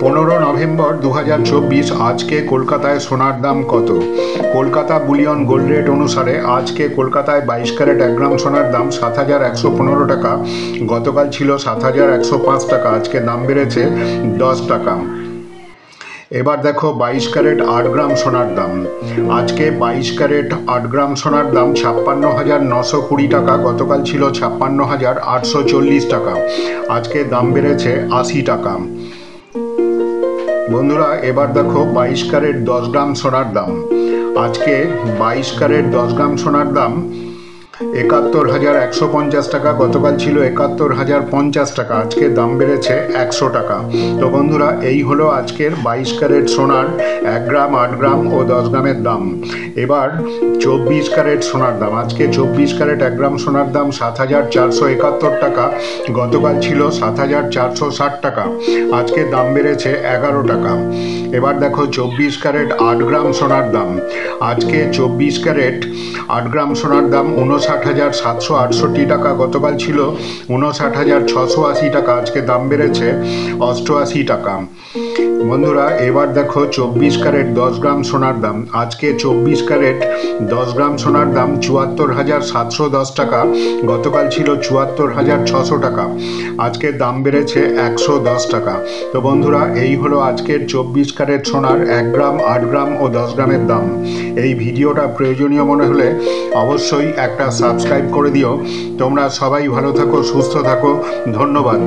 15 November 2024। আজকে কলকাতায় সোনার দাম কত? কলকাতা বুলিয়ন গোল্ড রেট অনুসারে আজকে কলকাতায় 22 ক্যারেট 1 গ্রাম সোনার দাম 7,115 টাকা। গতকাল ছিল 7,105 টাকা। আজকে দাম বেড়েছে 10 টাকা। এবার দেখো 22 ক্যারেট 8 গ্রাম সোনার দাম। আজকে 22 ক্যারেট 8 গ্রাম সোনার দাম 56,920 টাকা। গতকাল ছিল 56,840 টাকা। আজকে দাম বেড়েছে 80 টাকা। বন্ধুরা, এবার দেখো 22 ক্যারেট 10 গ্রাম সোনার দাম। আজকে 22 ক্যারেট 10 গ্রাম সোনার দাম 71,150 টাকা। গতকাল ছিল 71,050 টাকা। আজকে দাম বেড়েছে 100 টাকা। তো বন্ধুরা, এই হলো আজকের 22 ক্যারেট সোনার 1 গ্রাম, 8 গ্রাম ও 10 গ্রামের দাম। এবার 24 ক্যারেট সোনার দাম। আজকে 24 ক্যারেট 1 গ্রাম সোনার দাম 7,471 টাকা। গতকাল ছিল 7,460 টাকা। আজকে দাম বেড়েছে 11 টাকা। এবার দেখো 24 ক্যারেট 8 গ্রাম সোনার দাম। আজকে 24 ক্যারেট 8 গ্রাম সোনার দাম 59,768 টাকা। গতকাল ছিল 59,680 টাকা। আজকে দাম বেড়েছে 88 টাকা। বন্ধুরা, এবার দেখো 24 ক্যারেট 10 গ্রাম সোনার দাম। আজকে 24 ক্যারেট 10 গ্রাম সোনার দাম 74,710 টাকা। গতকাল ছিল 74,600 টাকা। আজকে দাম বেড়েছে 110 টাকা। তো বন্ধুরা, এই হলো আজকের 24 ক্যারেট সোনার 1 গ্রাম, 8 গ্রাম ও 10 গ্রামের দাম। এই ভিডিওটা প্রয়োজনীয় মনে হলে অবশ্যই একটা সাবস্ক্রাইব করে দিও। তোমরা সবাই ভালো থাকো, সুস্থ থাকো। ধন্যবাদ।